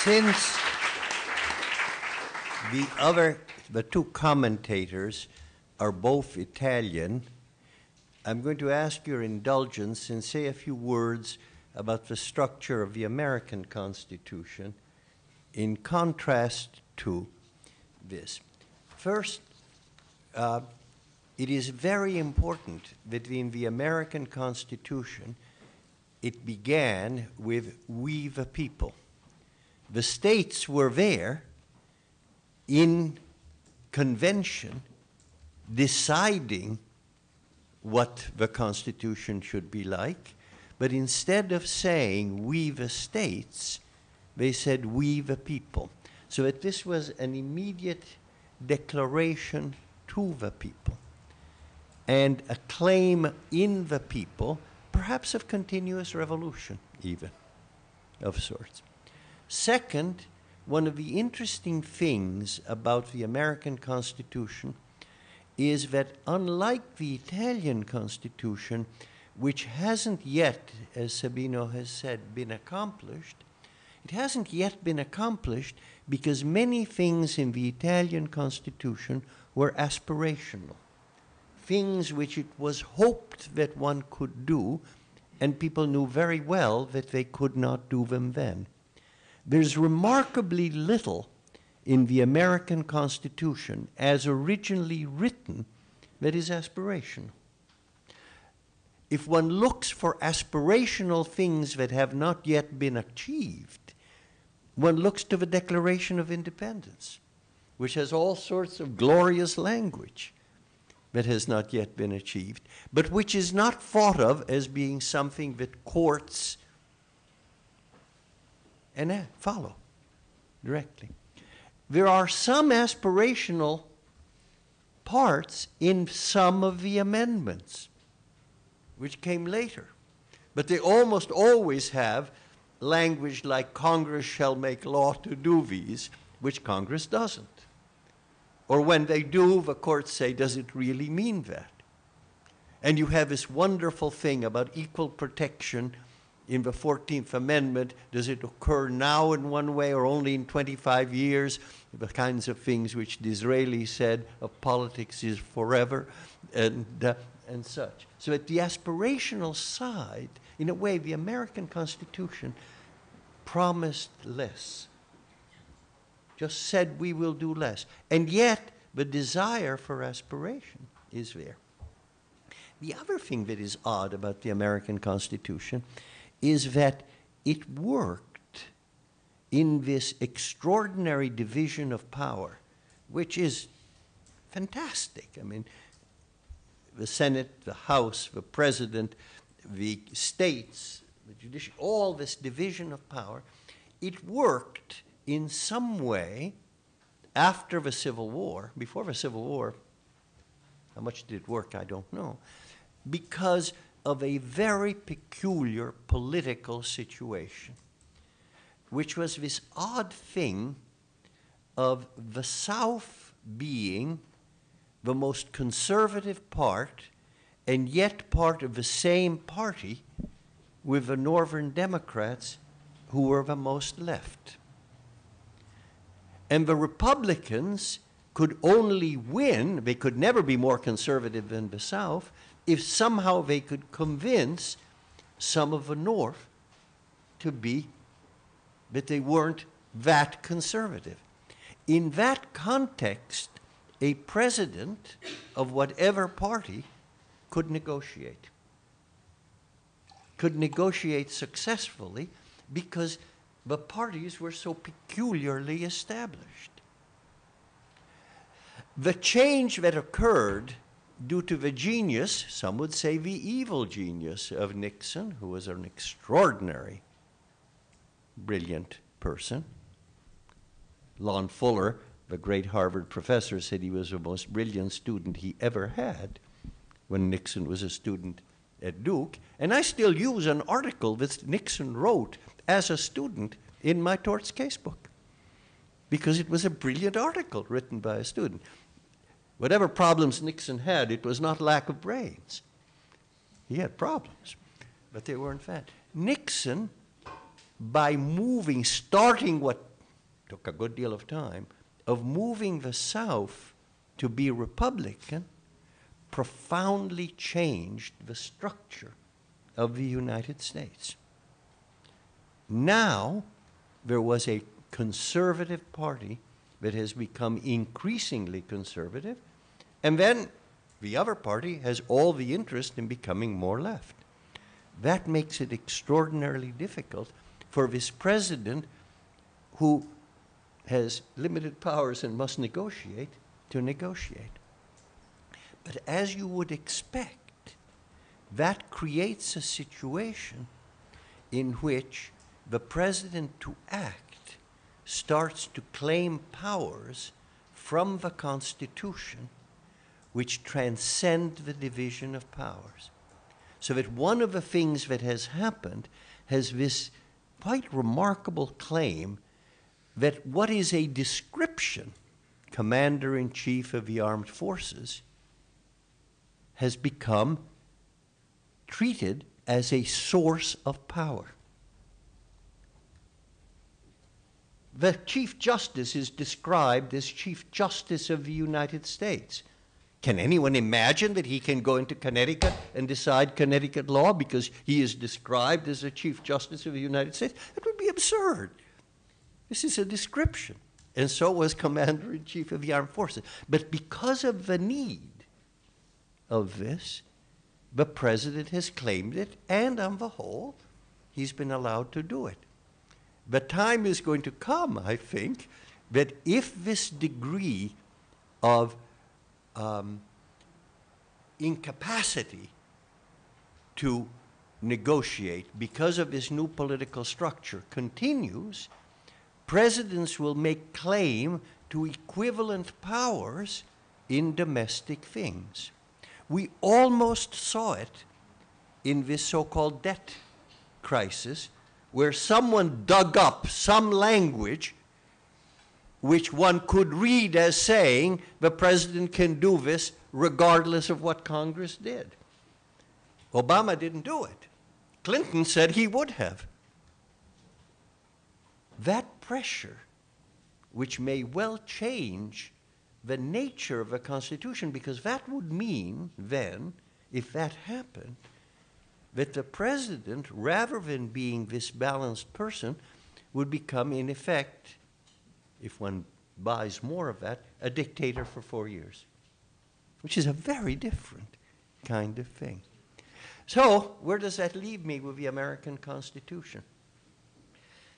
Since the two commentators are both Italian, I'm going to ask your indulgence and say a few words about the structure of the American Constitution in contrast to this. First, it is very important that in the American Constitution, it began with "we the people." The states were there in convention deciding what the Constitution should be like, but instead of saying "we the states," they said "we the people." So that this was an immediate declaration to the people and a claim in the people, perhaps of continuous revolution even, of sorts. Second, one of the interesting things about the American Constitution is that unlike the Italian Constitution, which hasn't yet, as Sabino has said, been accomplished, it hasn't yet been accomplished because many things in the Italian Constitution were aspirational, things which it was hoped that one could do, and people knew very well that they could not do them then. There's remarkably little in the American Constitution as originally written that is aspirational. If one looks for aspirational things that have not yet been achieved, one looks to the Declaration of Independence, which has all sorts of glorious language that has not yet been achieved, but which is not thought of as being something that courts and follow directly. There are some aspirational parts in some of the amendments, which came later, but they almost always have language like "Congress shall make law to do these," which Congress doesn't. Or when they do, the courts say, does it really mean that? And you have this wonderful thing about equal protection in the 14th Amendment. Does it occur now in one way or only in 25 years? The kinds of things which Disraeli said of politics is forever, and such. So at the aspirational side, in a way, the American Constitution promised less, just said we will do less. And yet, the desire for aspiration is there. The other thing that is odd about the American Constitution is that it worked in this extraordinary division of power, which is fantastic. I mean, the Senate, the House, the President, the states, the judiciary, all this division of power, it worked in some way after the Civil War. Before the Civil War, how much did it work, I don't know, because of a very peculiar political situation, which was this odd thing of the South being the most conservative part and yet part of the same party with the Northern Democrats, who were the most left. And the Republicans could only win, they could never be more conservative than the South, if somehow they could convince some of the North to be, that they weren't that conservative. In that context, a president of whatever party could negotiate successfully because the parties were so peculiarly established. The change that occurred due to the genius, some would say the evil genius, of Nixon, who was an extraordinary, brilliant person. Lon Fuller, the great Harvard professor, said he was the most brilliant student he ever had when Nixon was a student at Duke. And I still use an article that Nixon wrote as a student in my torts casebook, because it was a brilliant article written by a student. Whatever problems Nixon had, it was not lack of brains. He had problems, but they weren't bad. Nixon, by moving, starting what took a good deal of time, of moving the South to be Republican profoundly changed the structure of the United States. Now, there was a conservative party that has become increasingly conservative, and then the other party has all the interest in becoming more left. That makes it extraordinarily difficult for this president, who has limited powers and must negotiate, to negotiate. But as you would expect, that creates a situation in which the president to act starts to claim powers from the Constitution which transcend the division of powers. So that one of the things that has happened has this quite remarkable claim that what is a description, commander-in-chief of the armed forces, has become treated as a source of power. The Chief Justice is described as Chief Justice of the United States. Can anyone imagine that he can go into Connecticut and decide Connecticut law because he is described as a Chief Justice of the United States? That would be absurd. This is a description. And so was Commander-in-Chief of the Armed Forces. But because of the need of this, the president has claimed it, and on the whole, he's been allowed to do it. The time is going to come, I think, that if this degree of incapacity to negotiate because of this new political structure continues, presidents will make claim to equivalent powers in domestic things. We almost saw it in this so-called debt crisis, where someone dug up some language which one could read as saying the president can do this regardless of what Congress did. Obama didn't do it. Clinton said he would have. That pressure, which may well change the nature of a constitution, because that would mean then, if that happened, that the president, rather than being this balanced person, would become, in effect, if one buys more of that, a dictator for 4 years, which is a very different kind of thing. So, where does that leave me with the American Constitution?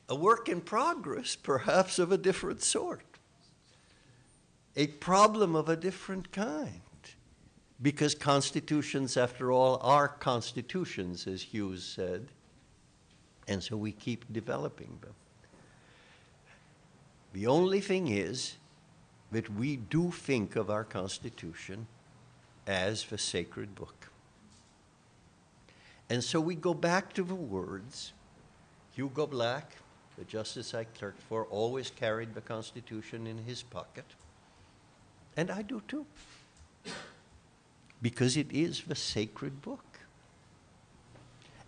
A work in progress, perhaps of a different sort. A problem of a different kind. Because constitutions, after all, are constitutions, as Hughes said, and so we keep developing them. The only thing is that we do think of our Constitution as the sacred book. And so we go back to the words. Hugo Black, the justice I clerked for, always carried the Constitution in his pocket. And I do too. Because it is the sacred book.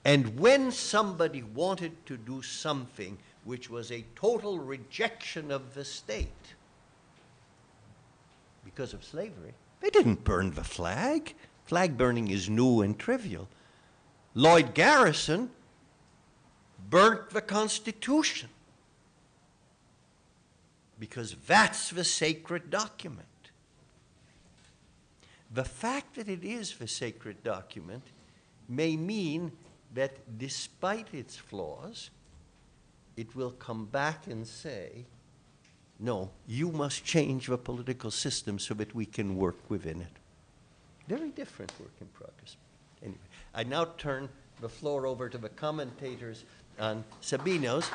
And when somebody wanted to do something which was a total rejection of the state because of slavery, they didn't burn the flag. Flag burning is new and trivial. Lloyd Garrison burnt the Constitution because that's the sacred document. The fact that it is the sacred document may mean that despite its flaws, it will come back and say, no, you must change the political system so that we can work within it. Very different work in progress. Anyway, I now turn the floor over to the commentators on Sabino's.